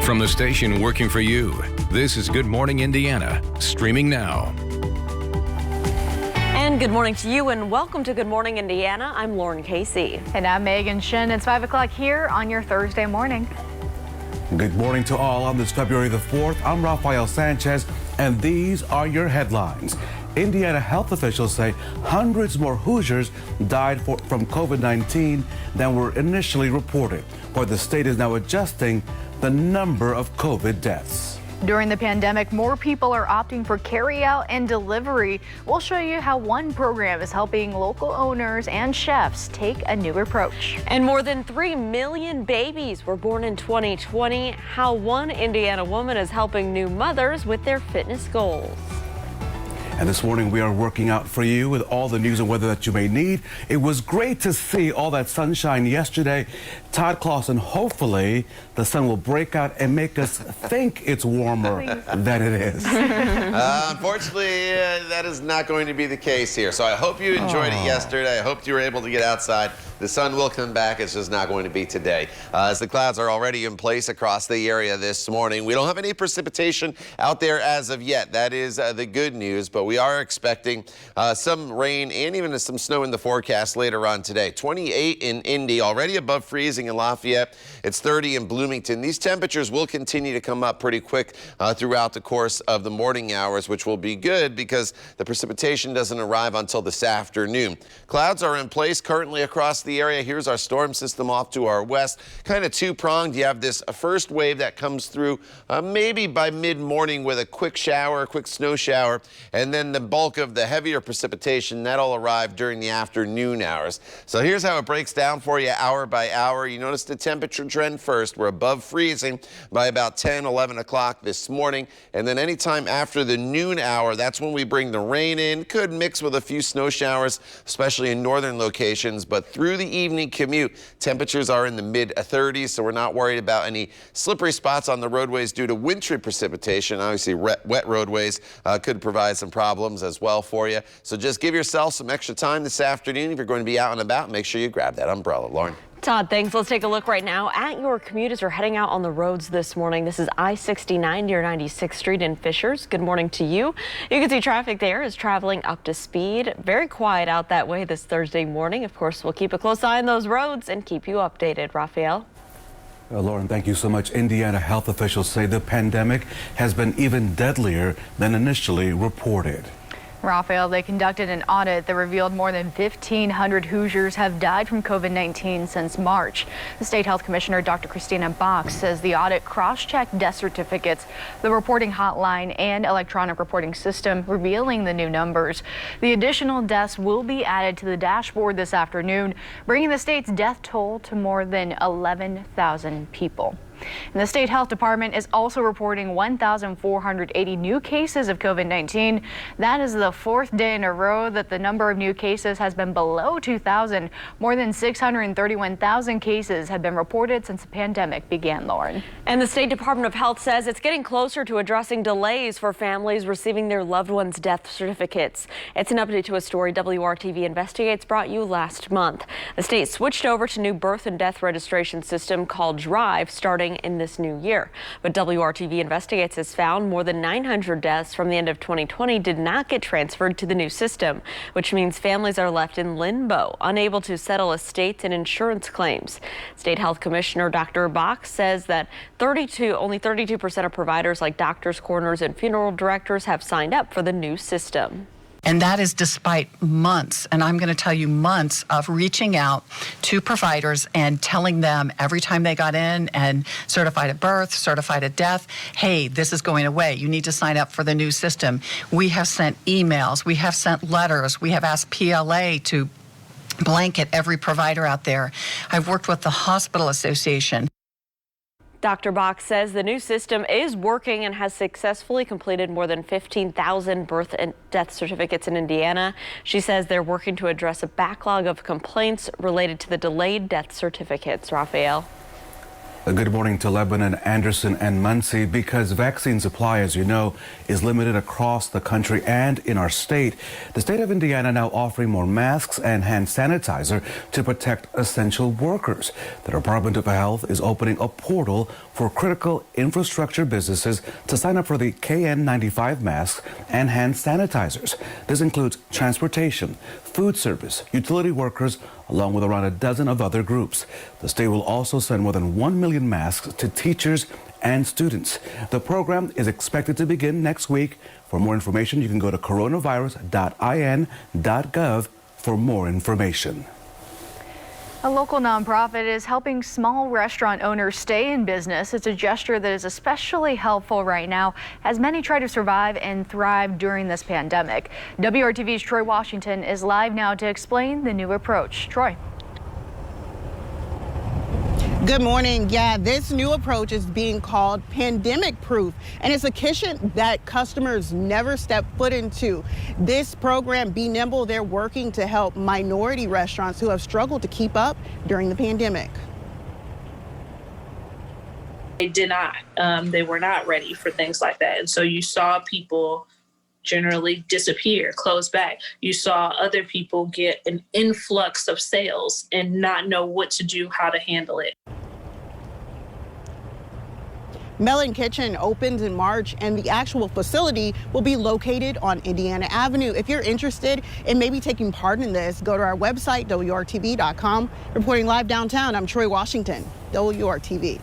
From the station working for you, this is Good Morning Indiana, streaming now. And good morning to you and welcome to Good Morning Indiana. I'm Lauren Casey. And I'm Megan Shin. It's 5 o'clock here on your Thursday morning. Good morning to all on this February the 4th. I'm Rafael Sanchez, and these are your headlines. Indiana health officials say hundreds more Hoosiers died from COVID-19 than were initially reported, while the state is now adjusting the number of COVID deaths. During the pandemic, more people are opting for carryout and delivery. We'll show you how one program is helping local owners and chefs take a new approach. And more than 3 million babies were born in 2020. How one Indiana woman is helping new mothers with their fitness goals. And this morning we are working out for you with all the news and weather that you may need. It was great to see all that sunshine yesterday. Todd Clausen, hopefully the sun will break out and make us think it's warmer than it is. Unfortunately, that is not going to be the case here. So I hope you enjoyed it yesterday. I hope you were able to get outside. The sun will come back. It's just not going to be today. As the clouds are already in place across the area this morning, we don't have any precipitation out there as of yet. That is the good news, but we are expecting some rain and even some snow in the forecast later on today. 28 in Indy, already above freezing in Lafayette. It's 30 in Bloomington. These temperatures will continue to come up pretty quick throughout the course of the morning hours, which will be good because the precipitation doesn't arrive until this afternoon. Clouds are in place currently across the area. Here's our storm system off to our west, kind of two-pronged. You have this first wave that comes through maybe by mid-morning with a quick shower, a quick snow shower, and then the bulk of the heavier precipitation that'll arrive during the afternoon hours. So here's how it breaks down for you hour by hour. You notice the temperature trend first. We're above freezing by about 10, 11 o'clock this morning, and then anytime after the noon hour, that's when we bring the rain in. Could mix with a few snow showers, especially in northern locations, but through the evening commute, temperatures are in the mid-30s, so we're not worried about any slippery spots on the roadways due to wintry precipitation. Obviously, wet roadways could provide some problems as well for you. So just give yourself some extra time this afternoon. If you're going to be out and about, make sure you grab that umbrella. Lauren. Todd, thanks. Let's take a look right now at your commute as you're heading out on the roads this morning. This is I-69 near 96th Street in Fishers. Good morning to you. You can see traffic there is traveling up to speed. Very quiet out that way this Thursday morning. Of course, we'll keep a close eye on those roads and keep you updated. Rafael. Lauren, thank you so much. Indiana health officials say the pandemic has been even deadlier than initially reported. Rafael, they conducted an audit that revealed more than 1,500 Hoosiers have died from COVID-19 since March. The state health commissioner, Dr. Christina Box, says the audit cross-checked death certificates, the reporting hotline, and electronic reporting system, revealing the new numbers. The additional deaths will be added to the dashboard this afternoon, bringing the state's death toll to more than 11,000 people. And the state health department is also reporting 1,480 new cases of COVID-19. That is the fourth day in a row that the number of new cases has been below 2,000. More than 631,000 cases have been reported since the pandemic began, Lauren. And the State Department of Health says it's getting closer to addressing delays for families receiving their loved ones' death certificates. It's an update to a story WRTV Investigates brought you last month. The state switched over to new birth and death registration system called Drive starting in this new year. But WRTV Investigates has found more than 900 deaths from the end of 2020 did not get transferred to the new system, which means families are left in limbo, unable to settle estates and insurance claims. State Health Commissioner Dr. Box says that only 32% of providers like doctors, coroners, and funeral directors have signed up for the new system. And that is despite months, and I'm going to tell you months of reaching out to providers and telling them every time they got in and certified at birth, certified at death, hey, this is going away. You need to sign up for the new system. We have sent emails. We have sent letters. We have asked PLA to blanket every provider out there. I've worked with the Hospital Association. Dr. Box says the new system is working and has successfully completed more than 15,000 birth and death certificates in Indiana. She says they're working to address a backlog of complaints related to the delayed death certificates. Rafael. Good morning to Lebanon, Anderson, and Muncie. Because vaccine supply, as you know, is limited across the country and in our state, the state of Indiana now offering more masks and hand sanitizer to protect essential workers. The Department of Health is opening a portal for critical infrastructure businesses to sign up for the KN95 masks and hand sanitizers. This includes transportation, food service, utility workers, along with around a dozen of other groups. The state will also send more than 1 million masks to teachers and students. The program is expected to begin next week. For more information, you can go to coronavirus.in.gov for more information. A local nonprofit is helping small restaurant owners stay in business. It's a gesture that is especially helpful right now as many try to survive and thrive during this pandemic. WRTV's Troy Washington is live now to explain the new approach. Troy. Good morning. Yeah, this new approach is being called pandemic proof, and it's a kitchen that customers never step foot into. This program, Be Nimble, they're working to help minority restaurants who have struggled to keep up during the pandemic. They did not. They were not ready for things like that. And so you saw people generally disappear, close back. You saw other people get an influx of sales and not know what to do, how to handle it. Melon Kitchen opens in March, and the actual facility will be located on Indiana Avenue. If you're interested in maybe taking part in this, go to our website, WRTV.com. Reporting live downtown, I'm Troy Washington, WRTV.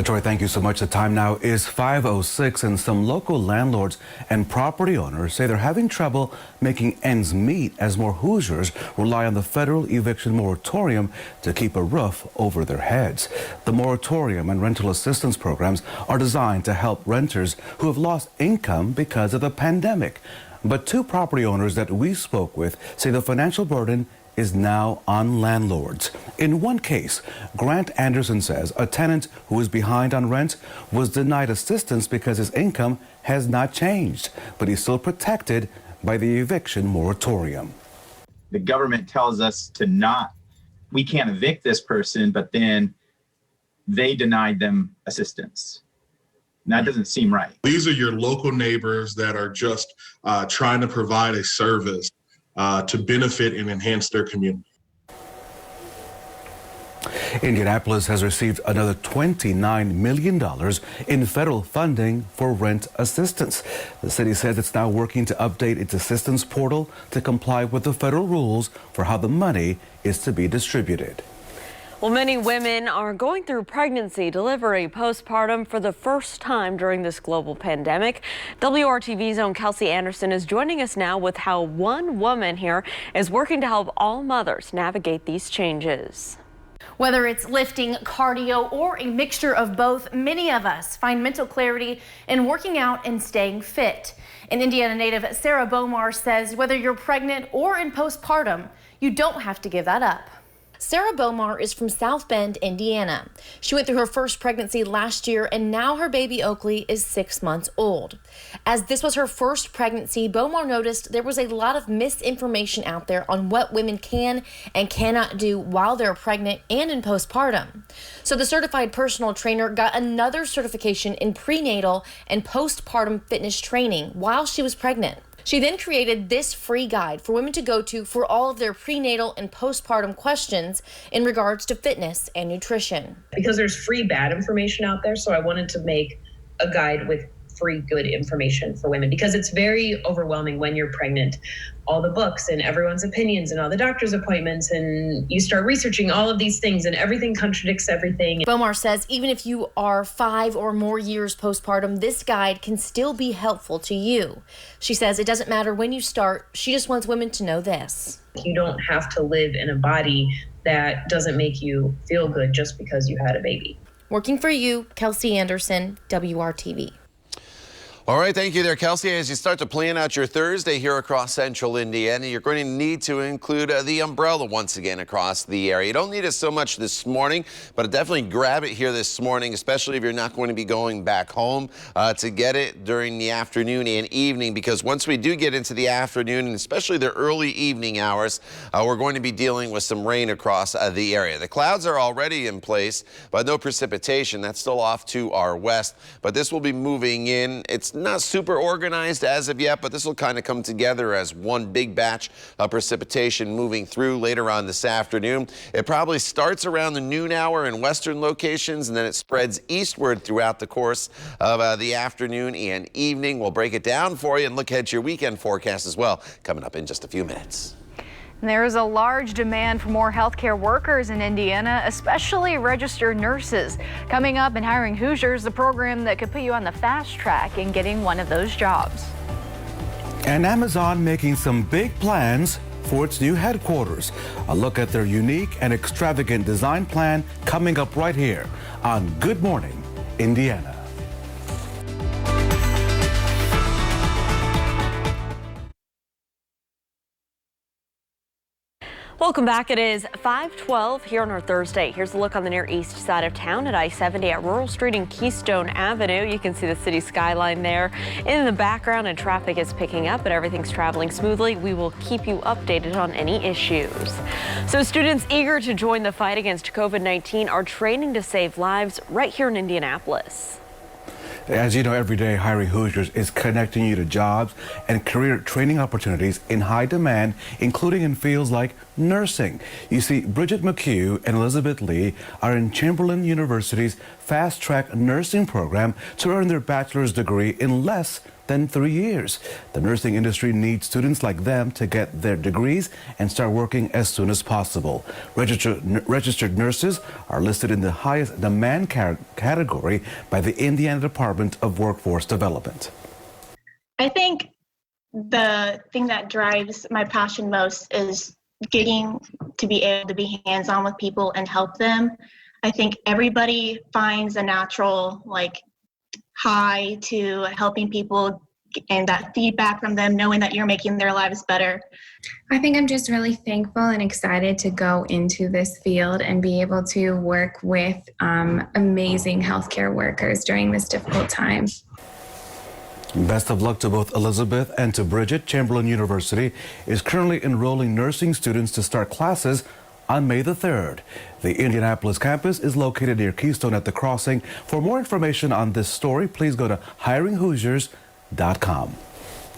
Troy, thank you so much. The time now is 5:06, and some local landlords and property owners say they're having trouble making ends meet as more Hoosiers rely on the federal eviction moratorium to keep a roof over their heads. The moratorium and rental assistance programs are designed to help renters who have lost income because of the pandemic. But two property owners that we spoke with say the financial burden is now on landlords. In one case, Grant Anderson says a tenant who is behind on rent was denied assistance because his income has not changed, but he's still protected by the eviction moratorium. The government tells us we can't evict this person, but then they denied them assistance. And that doesn't seem right. These are your local neighbors that are just trying to provide a service to benefit and enhance their community. Indianapolis has received another $29 million in federal funding for rent assistance. The city says it's now working to update its assistance portal to comply with the federal rules for how the money is to be distributed. Well, many women are going through pregnancy, delivery, postpartum for the first time during this global pandemic. WRTV's own Kelsey Anderson is joining us now with how one woman here is working to help all mothers navigate these changes. Whether it's lifting, cardio, or a mixture of both, many of us find mental clarity in working out and staying fit. And Indiana native Sarah Bomar says whether you're pregnant or in postpartum, you don't have to give that up. Sarah Bomar is from South Bend, Indiana. She went through her first pregnancy last year, and now her baby Oakley is 6 months old. As this was her first pregnancy, Bomar noticed there was a lot of misinformation out there on what women can and cannot do while they're pregnant and in postpartum. So the certified personal trainer got another certification in prenatal and postpartum fitness training while she was pregnant. She then created this free guide for women to go to for all of their prenatal and postpartum questions in regards to fitness and nutrition. Because there's free bad information out there, so I wanted to make a guide with free good information for women, because it's very overwhelming when you're pregnant. All the books and everyone's opinions and all the doctor's appointments, and you start researching all of these things and everything contradicts everything. Bomar says even if you are 5 or more years postpartum, this guide can still be helpful to you. She says it doesn't matter when you start. She just wants women to know this. You don't have to live in a body that doesn't make you feel good just because you had a baby. Working for you, Kelsey Anderson, WRTV. All right, thank you there, Kelsey. As you start to plan out your Thursday here across central Indiana, you're going to need to include the umbrella once again across the area. You don't need it so much this morning, but definitely grab it here this morning, especially if you're not going to be going back home to get it during the afternoon and evening, because once we do get into the afternoon and especially the early evening hours, we're going to be dealing with some rain across the area. The clouds are already in place, but no precipitation. That's still off to our west, but this will be moving in. It's not super organized as of yet, but this will kind of come together as one big batch of precipitation moving through later on this afternoon. It probably starts around the noon hour in western locations, and then it spreads eastward throughout the course of the afternoon and evening. We'll break it down for you and look at your weekend forecast as well, coming up in just a few minutes. There is a large demand for more healthcare workers in Indiana, especially registered nurses. Coming up in Hiring Hoosiers, the program that could put you on the fast track in getting one of those jobs. And Amazon making some big plans for its new headquarters. A look at their unique and extravagant design plan coming up right here on Good Morning Indiana. Welcome back. It is 5:12 here on our Thursday. Here's a look on the near east side of town at I-70 at Rural Street and Keystone Avenue. You can see the city skyline there in the background, and traffic is picking up, but everything's traveling smoothly. We will keep you updated on any issues. So students eager to join the fight against COVID-19 are training to save lives right here in Indianapolis. As you know, every day Hiring Hoosiers is connecting you to jobs and career training opportunities in high demand, including in fields like nursing. You see, Bridget McHugh and Elizabeth Lee are in Chamberlain University's Fast Track Nursing program to earn their bachelor's degree in less than 3 years. The nursing industry needs students like them to get their degrees and start working as soon as possible. Registered nurses are listed in the highest demand category by the Indiana Department of Workforce Development. I think the thing that drives my passion most is getting to be able to be hands-on with people and help them. I think everybody finds a natural high to helping people and that feedback from them, knowing that you're making their lives better. I think I'm just really thankful and excited to go into this field and be able to work with amazing healthcare workers during this difficult time. Best of luck to both Elizabeth and to Bridget. Chamberlain University is currently enrolling nursing students to start classes on May the 3rd. The Indianapolis campus is located near Keystone at the Crossing. For more information on this story, please go to hiringhoosiers.com.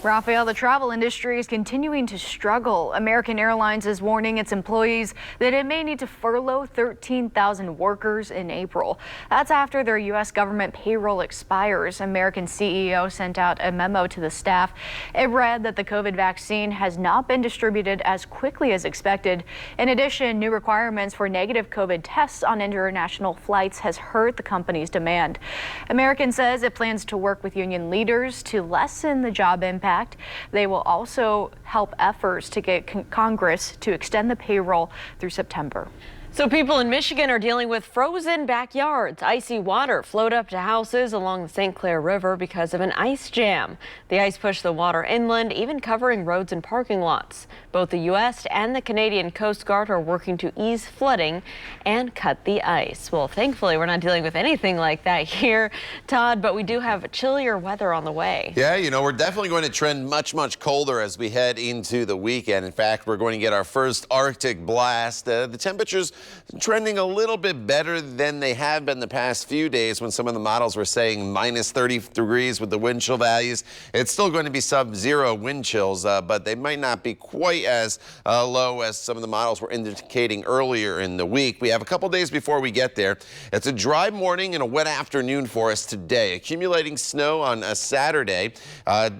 Raphael, the travel industry is continuing to struggle. American Airlines is warning its employees that it may need to furlough 13,000 workers in April. That's after their U.S. government payroll expires. American CEO sent out a memo to the staff. It read that the COVID vaccine has not been distributed as quickly as expected. In addition, new requirements for negative COVID tests on international flights has hurt the company's demand. American says it plans to work with union leaders to lessen the job impact. They will also help efforts to get Congress to extend the payroll through September. So people in Michigan are dealing with frozen backyards. Icy water flowed up to houses along the St. Clair River because of an ice jam. The ice pushed the water inland, even covering roads and parking lots. Both the U.S. and the Canadian Coast Guard are working to ease flooding and cut the ice. Well, thankfully, we're not dealing with anything like that here, Todd, but we do have chillier weather on the way. Yeah, you know, we're definitely going to trend much, much colder as we head into the weekend. In fact, we're going to get our first Arctic blast. The temperatures trending a little bit better than they have been the past few days when some of the models were saying minus 30 degrees with the wind chill values. It's still going to be sub-zero wind chills, but they might not be quite as low as some of the models were indicating earlier in the week. We have a couple days before we get there. It's a dry morning and a wet afternoon for us today. Accumulating snow on a Saturday,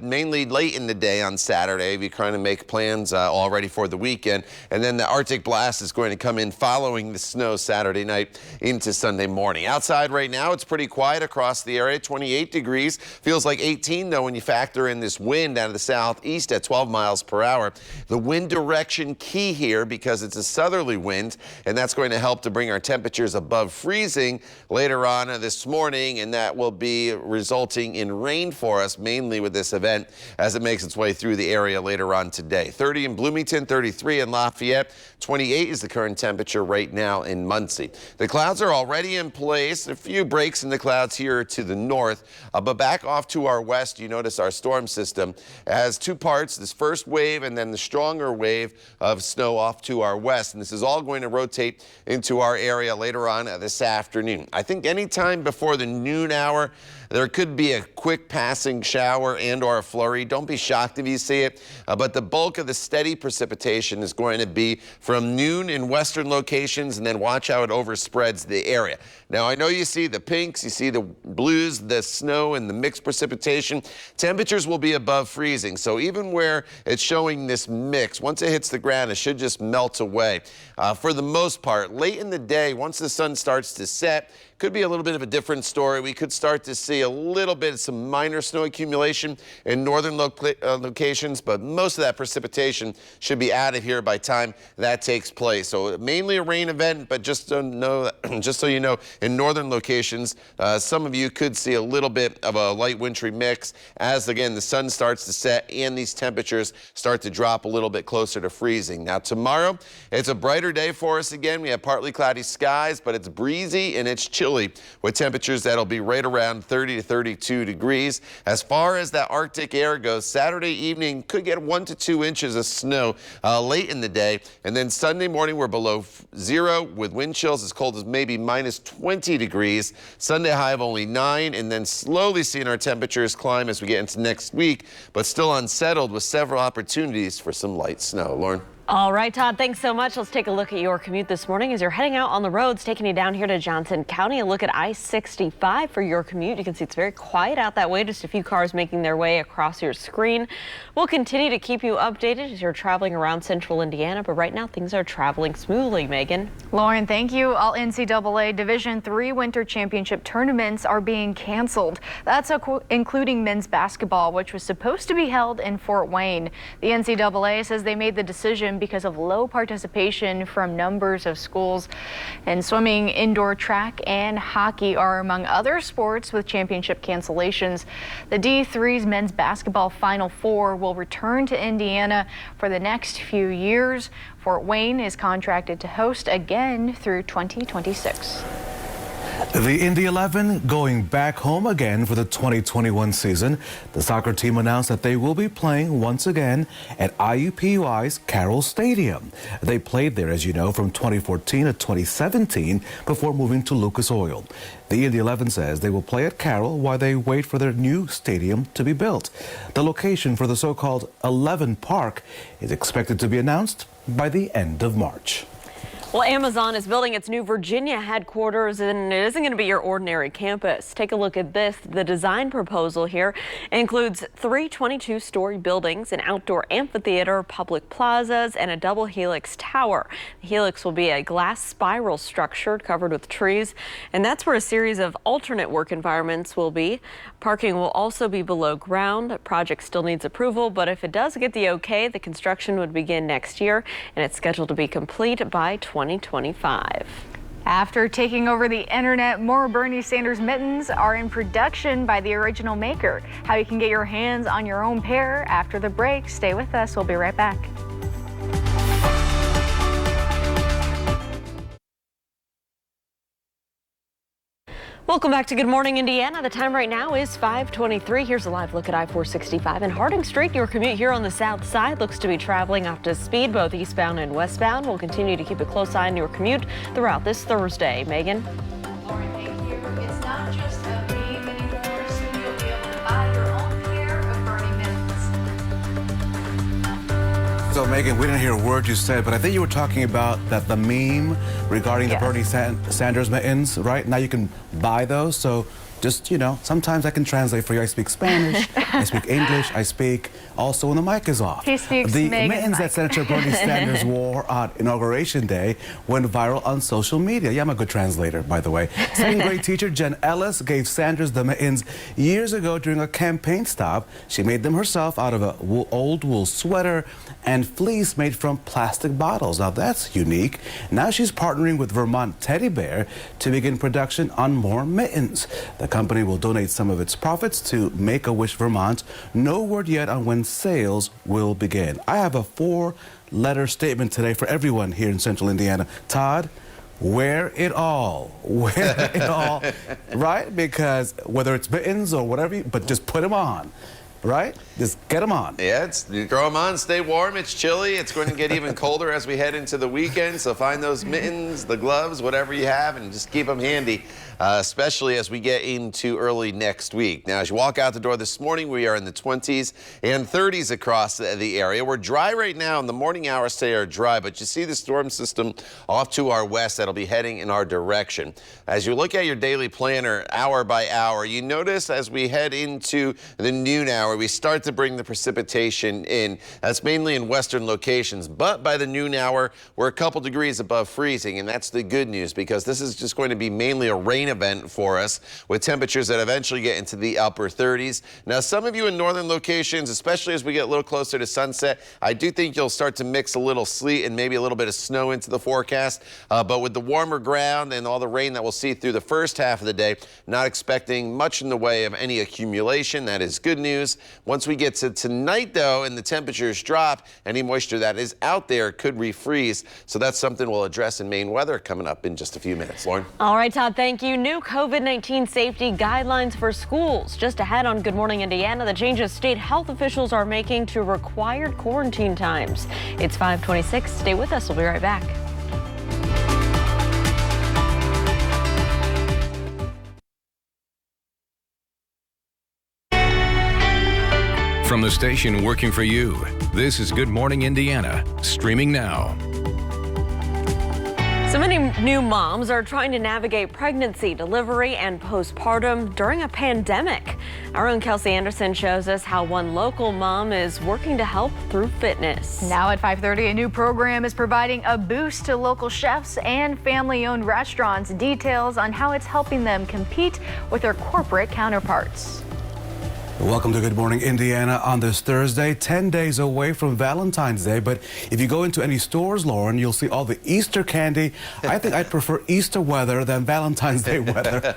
mainly late in the day on Saturday. If you're trying to make plans already for the weekend. And then the Arctic blast is going to come in following following the snow Saturday night into Sunday morning. Outside right now, it's pretty quiet across the area, 28 degrees. Feels like 18, though, when you factor in this wind out of the southeast at 12 miles per hour. The wind direction key here because it's a southerly wind, and that's going to help to bring our temperatures above freezing later on this morning, and that will be resulting in rain for us, mainly with this event as it makes its way through the area later on today. 30 in Bloomington, 33 in Lafayette, 28 is the current temperature right now in Muncie. The clouds are already in place. A few breaks in the clouds here to the north, but back off to our west, you notice our storm system has two parts, this first wave and then the stronger wave of snow off to our west. And this is all going to rotate into our area later on this afternoon. I think anytime before the noon hour, there could be a quick passing shower and or a flurry. Don't be shocked if you see it, but the bulk of the steady precipitation is going to be from noon in western locations, and then watch how it overspreads the area. Now, I know you see the pinks, you see the blues, the snow, and the mixed precipitation. Temperatures will be above freezing, so even where it's showing this mix, once it hits the ground, it should just melt away. For the most part, late in the day, once the sun starts to set, could be a little bit of a different story. We could start to see a little bit of some minor snow accumulation in northern locations, but most of that precipitation should be out of here by time that takes place. So mainly a rain event, but just so you know, in northern locations, some of you could see a little bit of a light wintry mix as, again, the sun starts to set and these temperatures start to drop a little bit closer to freezing. Now, tomorrow, it's a brighter day for us again. We have partly cloudy skies, but it's breezy and it's chilly with temperatures that'll be right around 30 to 32 degrees. As far as that Arctic air goes, Saturday evening could get 1 to 2 inches of snow late in the day. And then Sunday morning, we're below zero with wind chills as cold as maybe minus 20 degrees. Sunday high of only 9, and then slowly seeing our temperatures climb as we get into next week, but still unsettled with several opportunities for some light snow. Lauren? All right, Todd, thanks so much. Let's take a look at your commute this morning as you're heading out on the roads, taking you down here to Johnson County. A look at I-65 for your commute. You can see it's very quiet out that way. Just a few cars making their way across your screen. We'll continue to keep you updated as you're traveling around central Indiana, but right now things are traveling smoothly. Megan? Lauren, thank you. All NCAA Division III Winter Championship tournaments are being canceled. That's including men's basketball, which was supposed to be held in Fort Wayne. The NCAA says they made the decision because of low participation from numbers of schools. And swimming, indoor track, and hockey are among other sports with championship cancellations. The D3's men's basketball Final Four will return to Indiana for the next few years. Fort Wayne is contracted to host again through 2026. The Indy 11 going back home again for the 2021 season. The soccer team announced that they will be playing once again at IUPUI's Carroll Stadium. They played there, as you know, from 2014 to 2017 before moving to Lucas Oil. The Indy 11 says they will play at Carroll while they wait for their new stadium to be built. The location for the so-called 11 Park is expected to be announced by the end of March. Well, Amazon is building its new Virginia headquarters, and it isn't going to be your ordinary campus. Take a look at this. The design proposal here includes 3 22-story buildings, an outdoor amphitheater, public plazas, and a double helix tower. The helix will be a glass spiral structure covered with trees, and that's where a series of alternate work environments will be. Parking will also be below ground. The project still needs approval, but if it does get the okay, the construction would begin next year, and it's scheduled to be complete by 2025. After taking over the internet, more Bernie Sanders mittens are in production by the original maker. How you can get your hands on your own pair after the break. Stay with us. We'll be right back. Welcome back to Good Morning Indiana. The time right now is 5:23. Here's a live look at I-465 and Harding Street. Your commute here on the south side looks to be traveling up to speed, both eastbound and westbound. We'll continue to keep a close eye on your commute throughout this Thursday. Megan? Lauren, thank you. It's not just a meme anymore, soon you'll be able to buy your own pair of Bernie mittens. So, Megan, we didn't hear a word you said, but I think you were talking about the meme regarding the Bernie Sanders mittens, right? Now you can buy those. So Just, you know, sometimes I can translate for you. I speak Spanish, I speak English, I speak also when the mic is off. He speaks the Megan's mittens that Senator Bernie Sanders wore on Inauguration Day went viral on social media. Yeah, I'm a good translator, by the way. Second grade teacher Jen Ellis gave Sanders the mittens years ago during a campaign stop. She made them herself out of an old wool sweater and fleece made from plastic bottles. Now that's unique. Now she's partnering with Vermont Teddy Bear to begin production on more mittens. The company will donate some of its profits to Make-A-Wish Vermont. No word yet on when sales will begin. I have a 4-letter statement today for everyone here in Central Indiana. Todd, wear it all. Wear it all, right? Because whether it's mittens or whatever, but just put them on. Right? Just get them on. Yeah, you throw them on, stay warm. It's chilly. It's going to get even colder as we head into the weekend. So find those mittens, the gloves, whatever you have, and just keep them handy, especially as we get into early next week. Now, as you walk out the door this morning, we are in the 20s and 30s across the area. We're dry right now, and the morning hours today are dry, but you see the storm system off to our west that'll be heading in our direction. As you look at your daily planner hour by hour, you notice as we head into the noon hour, we start to bring the precipitation in. That's mainly in western locations, but by the noon hour, we're a couple degrees above freezing, and that's the good news because this is just going to be mainly a rain event for us with temperatures that eventually get into the upper 30s. Now, some of you in northern locations, especially as we get a little closer to sunset, I do think you'll start to mix a little sleet and maybe a little bit of snow into the forecast, but with the warmer ground and all the rain that we'll see through the first half of the day, not expecting much in the way of any accumulation. That is good news. Once we get to tonight, though, and the temperatures drop, any moisture that is out there could refreeze. So that's something we'll address in Maine weather coming up in just a few minutes. Lauren? All right, Todd, thank you. New COVID-19 safety guidelines for schools. Just ahead on Good Morning Indiana, the changes state health officials are making to required quarantine times. It's 5:26. Stay with us. We'll be right back. From the station working for you, this is Good Morning Indiana, streaming now. So many new moms are trying to navigate pregnancy, delivery, and postpartum during a pandemic. Our own Kelsey Anderson shows us how one local mom is working to help through fitness. Now at 5:30, a new program is providing a boost to local chefs and family-owned restaurants. Details on how it's helping them compete with their corporate counterparts. Welcome to Good Morning Indiana on this Thursday, 10 days away from Valentine's Day. But if you go into any stores, Lauren, you'll see all the Easter candy. I think I'd prefer Easter weather than Valentine's Day weather.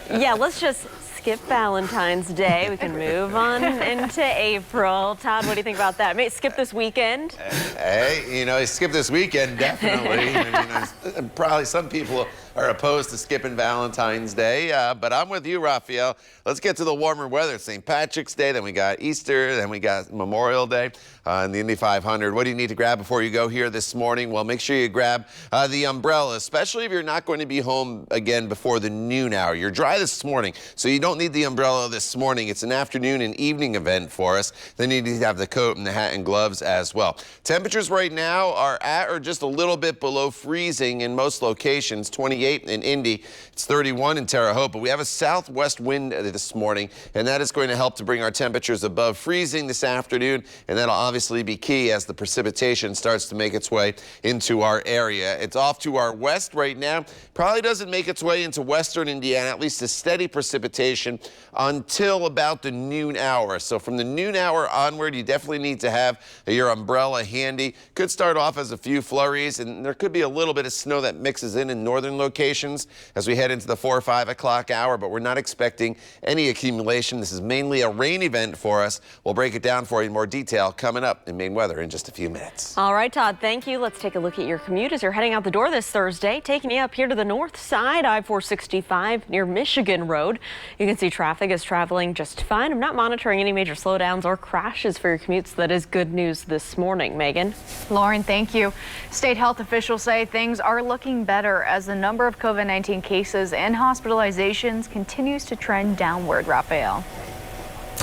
Yeah, let's just skip Valentine's Day. We can move on into April. Todd, what do you think about that? Maybe skip this weekend? Hey, you know, skip this weekend, definitely. I mean, probably some people are opposed to skipping Valentine's Day, but I'm with you, Raphael. Let's get to the warmer weather. St. Patrick's Day, then we got Easter, then we got Memorial Day in the Indy 500. What do you need to grab before you go here this morning? Well, make sure you grab the umbrella, especially if you're not going to be home again before the noon hour. You're dry this morning, so you don't need the umbrella this morning. It's an afternoon and evening event for us. Then you need to have the coat and the hat and gloves as well. Temperatures right now are at or just a little bit below freezing in most locations. 28 in Indy, it's 31 in Terre Haute, but we have a southwest wind this morning, and that is going to help to bring our temperatures above freezing this afternoon, and that'll obviously be key as the precipitation starts to make its way into our area. It's off to our west right now. Probably doesn't make its way into western Indiana, at least a steady precipitation until about the noon hour. So from the noon hour onward, you definitely need to have your umbrella handy. Could start off as a few flurries, and there could be a little bit of snow that mixes in northern locations as we head into the 4 or 5 o'clock hour, but we're not expecting any accumulation. This is mainly a rain event for us. We'll break it down for you in more detail coming up in Maine weather in just a few minutes. All right, Todd, thank you. Let's take a look at your commute as you're heading out the door this Thursday. Taking you up here to the north side, I-465 near Michigan Road. You can see traffic is traveling just fine. I'm not monitoring any major slowdowns or crashes for your commutes. So that is good news this morning. Megan? Lauren, thank you. State health officials say things are looking better as the number of COVID-19 cases and hospitalizations continues to trend downward. Raphael.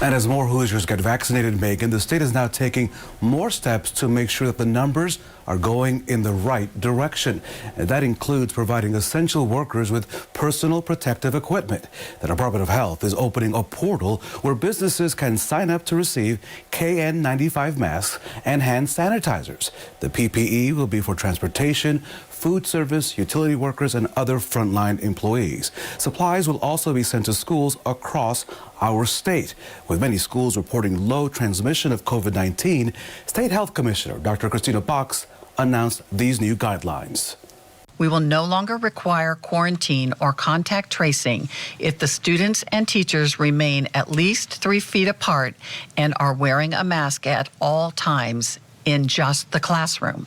And as more Hoosiers get vaccinated, Megan, the state is now taking more steps to make sure that the numbers are going in the right direction. And that includes providing essential workers with personal protective equipment. The Department of Health is opening a portal where businesses can sign up to receive KN95 masks and hand sanitizers. The PPE will be for transportation, food service, utility workers, and other frontline employees. Supplies will also be sent to schools across our state. With many schools reporting low transmission of COVID-19, State Health Commissioner Dr. Christina Box announced these new guidelines. We will no longer require quarantine or contact tracing if the students and teachers remain at least 3 feet apart and are wearing a mask at all times in just the classroom.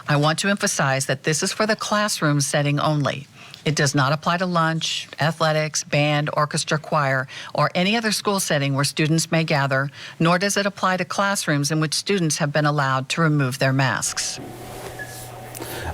I want to emphasize that this is for the classroom setting only. It does not apply to lunch, athletics, band, orchestra, choir, or any other school setting where students may gather, nor does it apply to classrooms in which students have been allowed to remove their masks.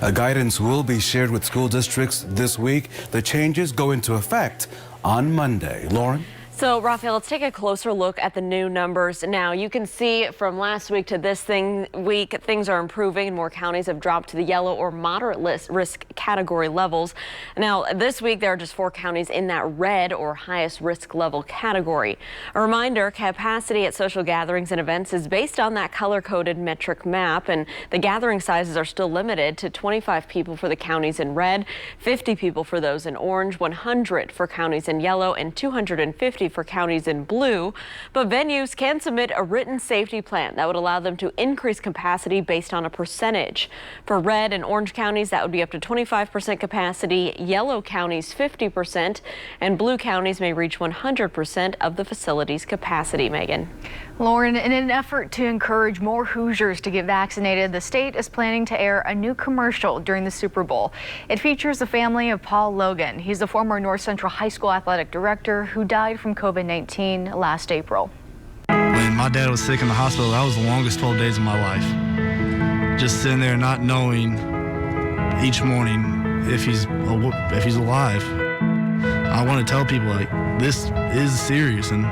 Guidance will be shared with school districts this week. The changes go into effect on Monday. Lauren? So, Raphael, let's take a closer look at the new numbers. Now, you can see from last week to this week, things are improving and more counties have dropped to the yellow or moderate risk category levels. Now, this week, there are just 4 counties in that red or highest risk level category. A reminder, capacity at social gatherings and events is based on that color-coded metric map, and the gathering sizes are still limited to 25 people for the counties in red, 50 people for those in orange, 100 for counties in yellow, and 250 for counties in blue. But venues can submit a written safety plan that would allow them to increase capacity based on a percentage. For red and orange counties, that would be up to 25% capacity, yellow counties 50%, and blue counties may reach 100% of the facility's capacity. Megan. Lauren, in an effort to encourage more Hoosiers to get vaccinated, the state is planning to air a new commercial during the Super Bowl. It features the family of Paul Logan. He's the former North Central High School athletic director who died from COVID-19 last April. When my dad was sick in the hospital, that was the longest 12 days of my life. Just sitting there not knowing each morning if he's alive. I want to tell people, like, this is serious and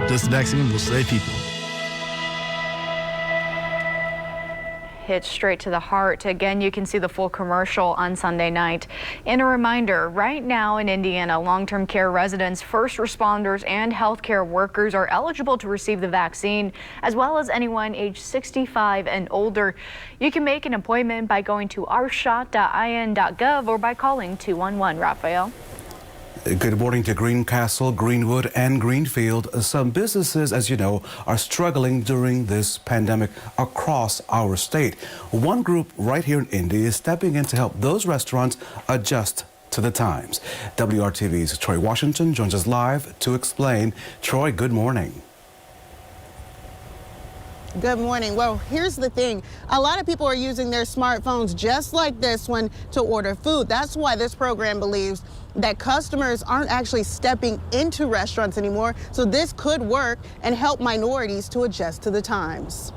this vaccine will save people. Hit straight to the heart. Again, you can see the full commercial on Sunday night. And a reminder, right now in Indiana, long-term care residents, first responders, and healthcare workers are eligible to receive the vaccine, as well as anyone age 65 and older. You can make an appointment by going to ourshot.in.gov or by calling 211. Raphael. Good morning to Greencastle, Greenwood, and Greenfield. Some businesses, as you know, are struggling during this pandemic across our state. One group right here in Indy is stepping in to help those restaurants adjust to the times. WRTV's Troy Washington joins us live to explain. Troy, good morning. Good morning. Well, here's the thing. A lot of people are using their smartphones just like this one to order food. That's why this program believes that customers aren't actually stepping into restaurants anymore. So this could work and help minorities to adjust to the times.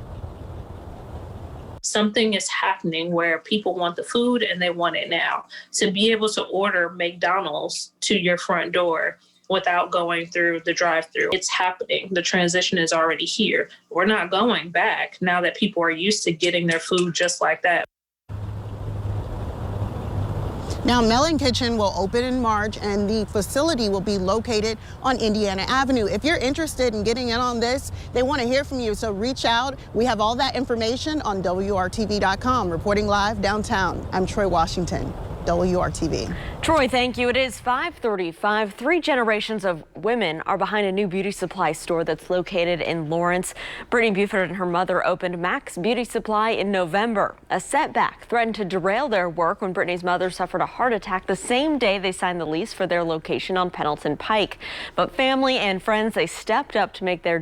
Something is happening where people want the food and they want it now. To be able to order McDonald's to your front door without going through the drive-thru. It's happening. The transition is already here. We're not going back now that people are used to getting their food just like that. Now, Melon Kitchen will open in March, and the facility will be located on Indiana Avenue. If you're interested in getting in on this, they want to hear from you, so reach out. We have all that information on WRTV.com. Reporting live downtown, I'm Troy Washington, WRTV. Troy, thank you. It is 5:35. 3 generations of women are behind a new beauty supply store that's located in Lawrence. Brittany Buford and her mother opened Mac's Beauty Supply in November. A setback threatened to derail their work when Brittany's mother suffered a heart attack the same day they signed the lease for their location on Pendleton Pike. But family and friends, they stepped up to make sure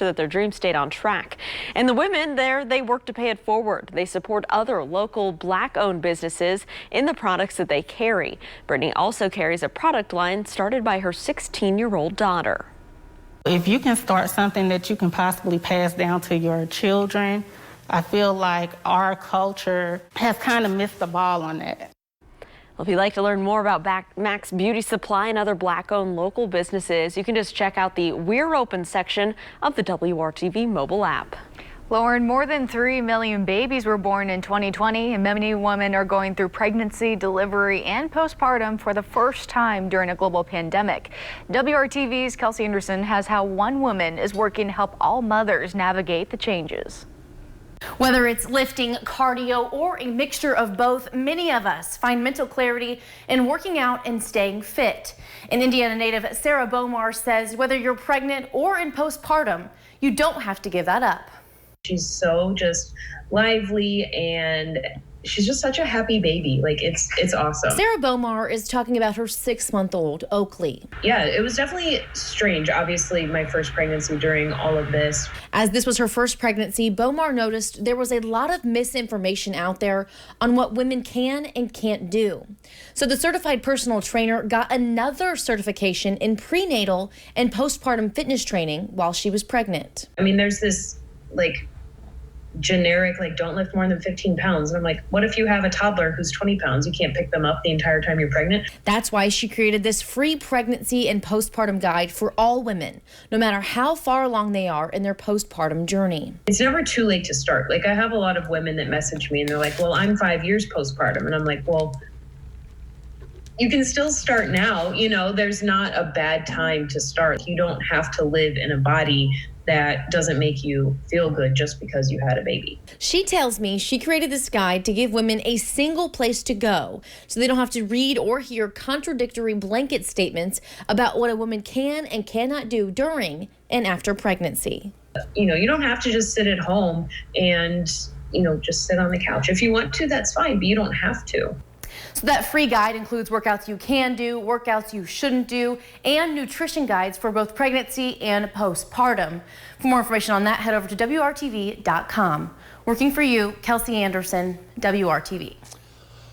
that their dreams stayed on track. And the women there, they work to pay it forward. They support other local Black-owned businesses in the products that they carry. Brittany also carries a product line started by her 16-year-old daughter. If you can start something that you can possibly pass down to your children, I feel like our culture has kind of missed the ball on that. Well, if you'd like to learn more about Mac's Beauty Supply and other Black-owned local businesses, you can just check out the We're Open section of the WRTV mobile app. Lauren, more than 3 million babies were born in 2020, and many women are going through pregnancy, delivery, and postpartum for the first time during a global pandemic. WRTV's Kelsey Anderson has how one woman is working to help all mothers navigate the changes. Whether it's lifting, cardio, or a mixture of both, many of us find mental clarity in working out and staying fit. And Indiana native Sarah Bomar says whether you're pregnant or in postpartum, you don't have to give that up. She's so just lively, and she's just such a happy baby. Like, it's awesome. Sarah Bomar is talking about her 6-month-old Oakley. Yeah, it was definitely strange. Obviously, my first pregnancy during all of this. As this was her first pregnancy, Bomar noticed there was a lot of misinformation out there on what women can and can't do. So the certified personal trainer got another certification in prenatal and postpartum fitness training while she was pregnant. I mean, there's this generic, don't lift more than 15 pounds. And I'm like, what if you have a toddler who's 20 pounds? You can't pick them up the entire time you're pregnant. That's why she created this free pregnancy and postpartum guide for all women, no matter how far along they are in their postpartum journey. It's never too late to start. I have a lot of women that message me and they're like, well, I'm 5 years postpartum. And I'm like, well, you can still start now. There's not a bad time to start. You don't have to live in a body that doesn't make you feel good just because you had a baby. She tells me she created this guide to give women a single place to go so they don't have to read or hear contradictory blanket statements about what a woman can and cannot do during and after pregnancy. You don't have to just sit at home and, just sit on the couch. If you want to, that's fine, but you don't have to. So that free guide includes workouts you can do, workouts you shouldn't do, and nutrition guides for both pregnancy and postpartum. For more information on that, head over to WRTV.com. Working for you, Kelsey Anderson, WRTV.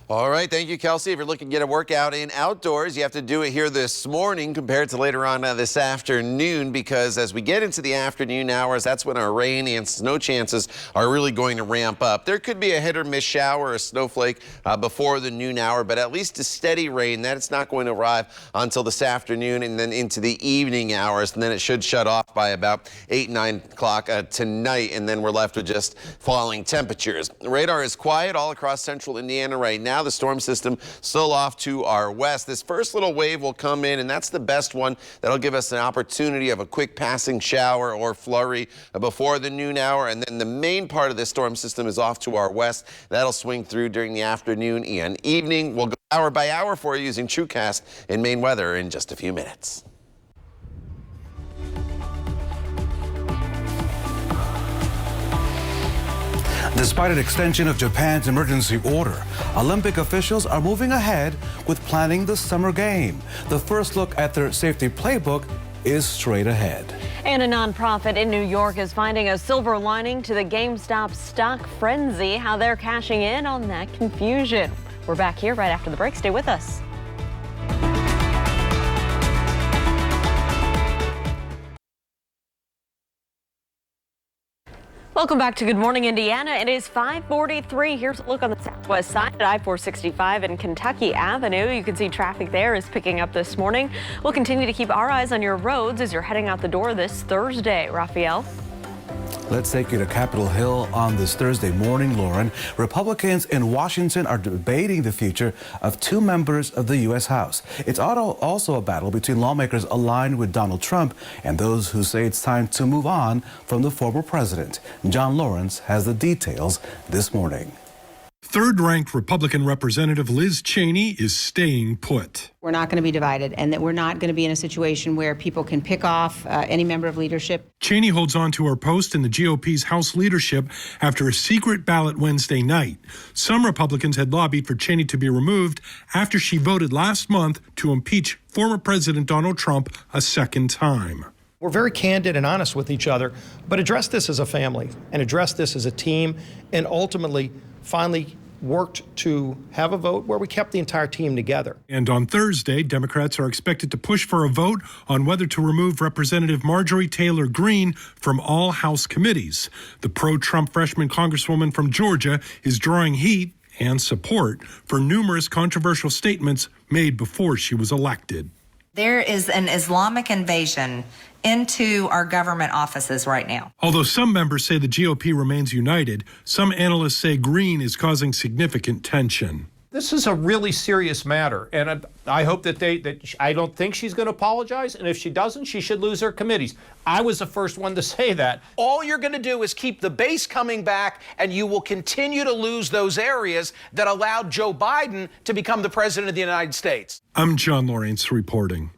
All right, thank you, Kelsey. If you're looking to get a workout in outdoors, you have to do it here this morning compared to later on this afternoon, because as we get into the afternoon hours, that's when our rain and snow chances are really going to ramp up. There could be a hit or miss shower or a snowflake before the noon hour, but at least a steady rain. That's not going to arrive until this afternoon and then into the evening hours, and then it should shut off by about 8, 9 o'clock tonight, and then we're left with just falling temperatures. The radar is quiet all across central Indiana right now. The storm system still off to our west. This first little wave will come in, and that's the best one. That'll give us an opportunity of a quick passing shower or flurry before the noon hour, and then the main part of this storm system is off to our west. That'll swing through during the afternoon and evening. We'll go hour by hour for you using TrueCast in Maine weather in just a few minutes. Despite an extension of Japan's emergency order, Olympic officials are moving ahead with planning the summer game. The first look at their safety playbook is straight ahead. And a nonprofit in New York is finding a silver lining to the GameStop stock frenzy, how they're cashing in on that confusion. We're back here right after the break. Stay with us. Welcome back to Good Morning Indiana. It is 5:43. Here's a look on the southwest side at I-465 and Kentucky Avenue. You can see traffic there is picking up this morning. We'll continue to keep our eyes on your roads as you're heading out the door this Thursday. Raphael? Let's take you to Capitol Hill on this Thursday morning, Lauren. Republicans in Washington are debating the future of 2 members of the U.S. House. It's also a battle between lawmakers aligned with Donald Trump and those who say it's time to move on from the former president. John Lawrence has the details this morning. Third-ranked Republican Representative Liz Cheney is staying put. We're not going to be divided, and that we're not going to be in a situation where people can pick off any member of leadership. Cheney holds on to her post in the GOP's House leadership after a secret ballot Wednesday night. Some Republicans had lobbied for Cheney to be removed after she voted last month to impeach former President Donald Trump a second time. We're very candid and honest with each other, but address this as a family and address this as a team, and ultimately finally worked to have a vote where we kept the entire team together. And on Thursday, Democrats are expected to push for a vote on whether to remove Representative Marjorie Taylor Greene from all House committees. The pro-Trump freshman Congresswoman from Georgia is drawing heat and support for numerous controversial statements made before she was elected. There is an Islamic invasion into our government offices right now. Although some members say the GOP remains united, some analysts say Green is causing significant tension. This is a really serious matter, and I hope that I don't think she's going to apologize, and if she doesn't, she should lose her committees. I was the first one to say that. All you're going to do is keep the base coming back, and you will continue to lose those areas that allowed Joe Biden to become the president of the United States. I'm John Lawrence reporting.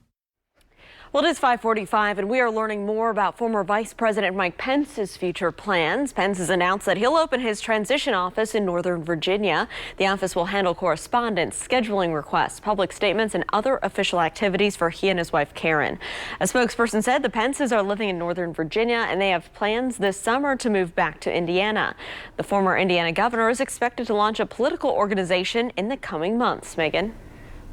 Well, it is 5:45, and we are learning more about former Vice President Mike Pence's future plans. Pence has announced that he'll open his transition office in Northern Virginia. The office will handle correspondence, scheduling requests, public statements, and other official activities for he and his wife, Karen. A spokesperson said the Pences are living in Northern Virginia, and they have plans this summer to move back to Indiana. The former Indiana governor is expected to launch a political organization in the coming months. Megan.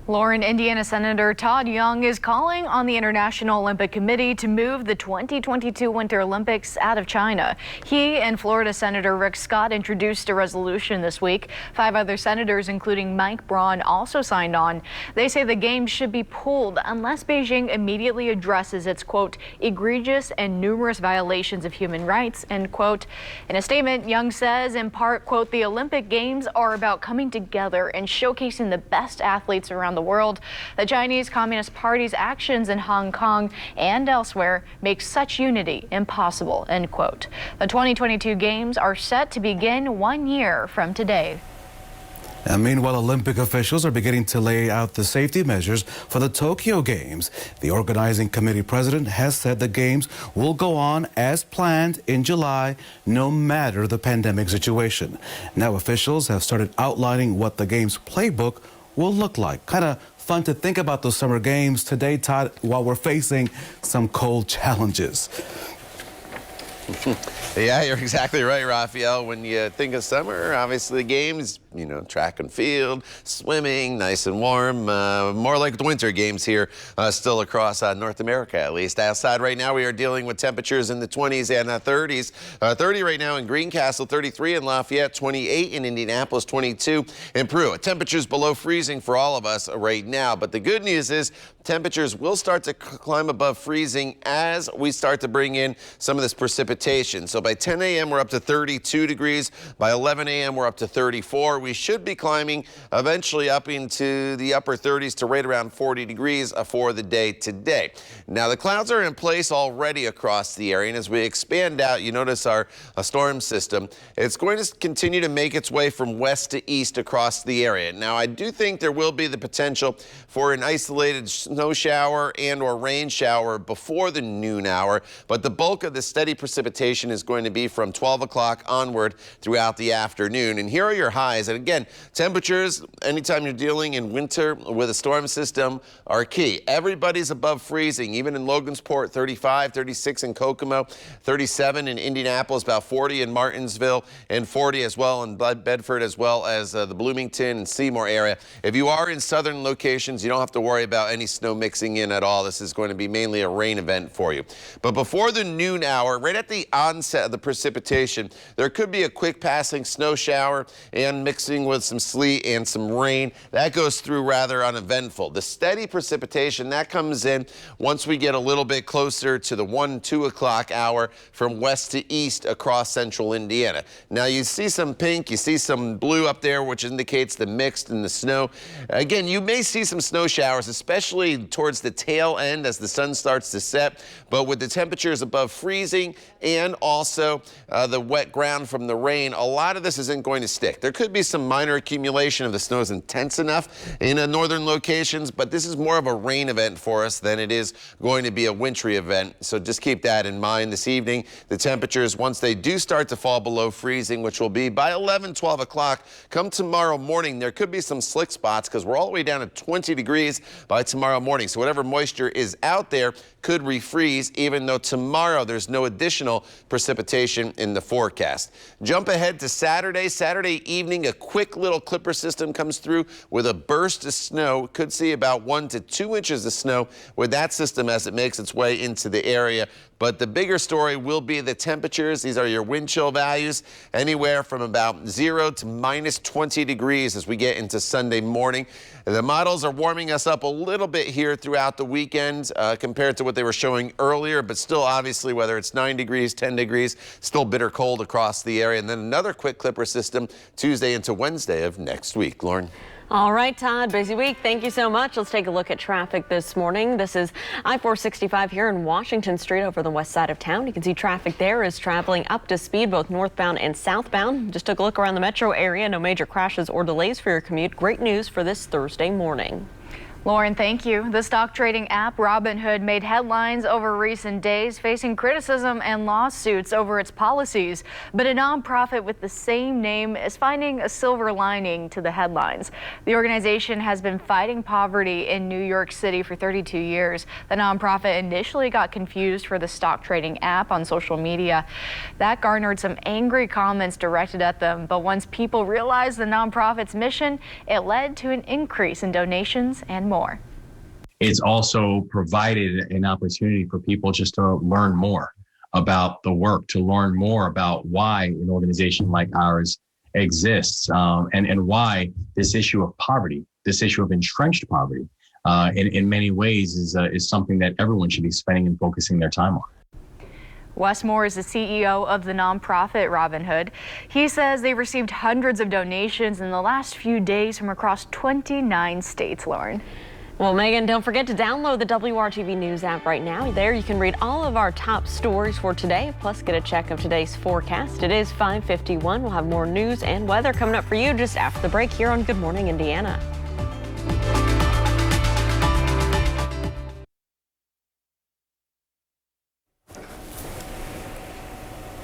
Lauren, Indiana Senator Todd Young is calling on the International Olympic Committee to move the 2022 Winter Olympics out of China. He and Florida Senator Rick Scott introduced a resolution this week. 5 other senators, including Mike Braun, also signed on. They say the games should be pulled unless Beijing immediately addresses its, quote, egregious and numerous violations of human rights, end quote. In a statement, Young says, in part, quote, the Olympic Games are about coming together and showcasing the best athletes around the world. The Chinese Communist Party's actions in Hong Kong and elsewhere make such unity impossible, end quote. The 2022 Games are set to begin 1 year from today. And meanwhile, Olympic officials are beginning to lay out the safety measures for the Tokyo Games. The organizing committee president has said the Games will go on as planned in July, no matter the pandemic situation. Now officials have started outlining what the Games playbook will look like. Kind of fun to think about those summer games today, Todd, while we're facing some cold challenges. Yeah, you're exactly right, Raphael. When you think of summer, obviously the games, you know, track and field, swimming, nice and warm, more like the winter games here, still across North America, at least. Outside right now, we are dealing with temperatures in the 20s and 30s. 30 right now in Greencastle, 33 in Lafayette, 28 in Indianapolis, 22 in Peru. Temperatures below freezing for all of us right now. But the good news is temperatures will start to climb above freezing as we start to bring in some of this precipitation. So by 10 a.m. we're up to 32 degrees. By 11 a.m. we're up to 34. We should be climbing eventually up into the upper 30s to right around 40 degrees for the day today. Now the clouds are in place already across the area, and as we expand out, you notice our storm system. It's going to continue to make its way from west to east across the area. Now I do think there will be the potential for an isolated snow shower and or rain shower before the noon hour, but the bulk of the steady precipitation is going to be from 12 o'clock onward throughout the afternoon. And here are your highs. And again, temperatures, anytime you're dealing in winter with a storm system, are key. Everybody's above freezing, even in Logansport, 35, 36 in Kokomo, 37 in Indianapolis, about 40 in Martinsville, and 40 as well in Bedford, as well as the Bloomington and Seymour area. If you are in southern locations, you don't have to worry about any snow mixing in at all. This is going to be mainly a rain event for you. But before the noon hour, right at the onset of the precipitation, there could be a quick passing snow shower and mixing with some sleet and some rain. That goes through rather uneventful. The steady precipitation, that comes in once we get a little bit closer to the 1-2 o'clock hour from west to east across central Indiana. Now you see some pink, you see some blue up there, which indicates the mixed and the snow. Again, you may see some snow showers, especially towards the tail end as the sun starts to set, but with the temperatures above freezing and also the wet ground from the rain, a lot of this isn't going to stick. There could be some minor accumulation if the snow is intense enough in northern locations, but this is more of a rain event for us than it is going to be a wintry event. So just keep that in mind this evening. The temperatures, once they do start to fall below freezing, which will be by 11, 12 o'clock, come tomorrow morning, there could be some slick spots because we're all the way down to 20 degrees by tomorrow morning. So whatever moisture is out there could refreeze, even though tomorrow there's no additional precipitation in the forecast. Jump ahead to Saturday. Saturday evening, a quick little clipper system comes through with a burst of snow. Could see about 1 to 2 inches of snow with that system as it makes its way into the area. But the bigger story will be the temperatures. These are your wind chill values, anywhere from about 0 to minus 20 degrees as we get into Sunday morning. The models are warming us up a little bit here throughout the weekend compared to what they were showing earlier, but still obviously whether it's 9 degrees, 10 degrees, still bitter cold across the area. And then another quick clipper system Tuesday into Wednesday of next week. Lauren. All right, Todd, busy week. Thank you so much. Let's take a look at traffic this morning. This is I-465 here in Washington Street over the west side of town. You can see traffic there is traveling up to speed, both northbound and southbound. Just took a look around the metro area. No major crashes or delays for your commute. Great news for this Thursday morning. Lauren, thank you. The stock trading app Robinhood made headlines over recent days, facing criticism and lawsuits over its policies. But a nonprofit with the same name is finding a silver lining to the headlines. The organization has been fighting poverty in New York City for 32 years. The nonprofit initially got confused for the stock trading app on social media. That garnered some angry comments directed at them. But once people realized the nonprofit's mission, it led to an increase in donations and more. It's also provided an opportunity for people just to learn more about the work, to learn more about why an organization like ours exists, and why this issue of poverty, this issue of entrenched poverty, in many ways is something that everyone should be spending and focusing their time on. Wes Moore is the CEO of the nonprofit Robinhood. He says they received hundreds of donations in the last few days from across 29 states, Lauren. Well, Megan, don't forget to download the WRTV News app right now. There you can read all of our top stories for today, plus get a check of today's forecast. It is 5:51. We'll have more news and weather coming up for you just after the break here on Good Morning Indiana.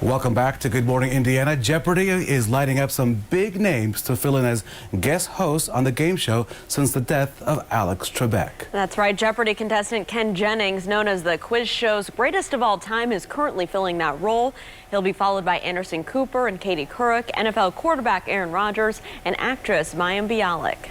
Welcome back to Good Morning Indiana. Jeopardy is lining up some big names to fill in as guest hosts on the game show since the death of Alex Trebek. That's right. Jeopardy contestant Ken Jennings, known as the quiz show's greatest of all time, is currently filling that role. He'll be followed by Anderson Cooper and Katie Couric, NFL quarterback Aaron Rodgers, and actress Mayim Bialik.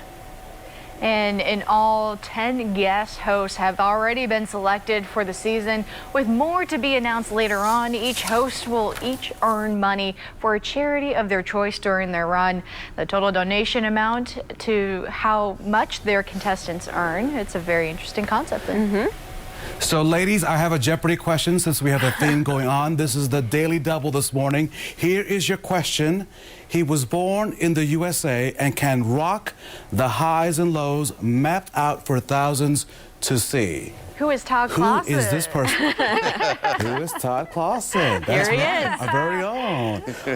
And in all, 10 guest hosts have already been selected for the season, with more to be announced later on. Each host will each earn money for a charity of their choice during their run. The total donation amount to how much their contestants earn. It's a very interesting concept. So, ladies, I have a Jeopardy question since we have a theme going on. This is the Daily Double this morning. Here is your question. He was born in the USA and can rock the highs and lows mapped out for thousands to see. Who is Todd Clausen? Who is this person? Who is Todd Clausen? Here he is.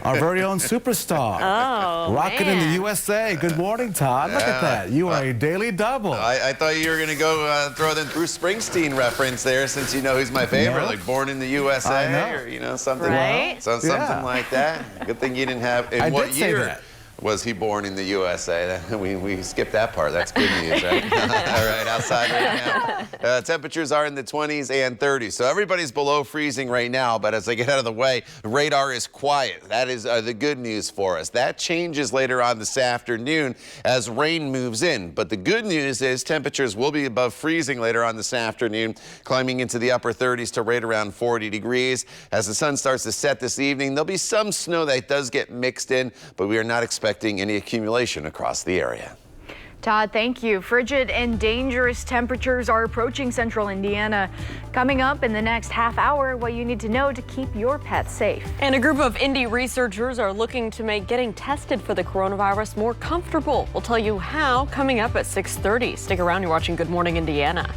Our very own superstar. Oh, Rocking in the USA. Good morning, Todd. Look at that. You are a Daily Double. I thought you were going to go throw the Bruce Springsteen reference there, since you know he's my favorite, like Born in the USA, or something, something like that. Good thing you didn't have. In what year was he born in the USA? We skipped that part. That's good news, right? All right, outside right now. Temperatures are in the 20s and 30s. So everybody's below freezing right now, but as I get out of the way, radar is quiet. That is the good news for us. That changes later on this afternoon as rain moves in. But the good news is temperatures will be above freezing later on this afternoon, climbing into the upper 30s to right around 40 degrees. As the sun starts to set this evening, there'll be some snow that does get mixed in, but we are not expecting any accumulation across the area. Todd, thank you. Frigid and dangerous temperatures are approaching central Indiana. Coming up in the next half hour, what you need to know to keep your pets safe. And a group of Indy researchers are looking to make getting tested for the coronavirus more comfortable. We'll tell you how coming up at 6:30. Stick around, you're watching Good Morning Indiana.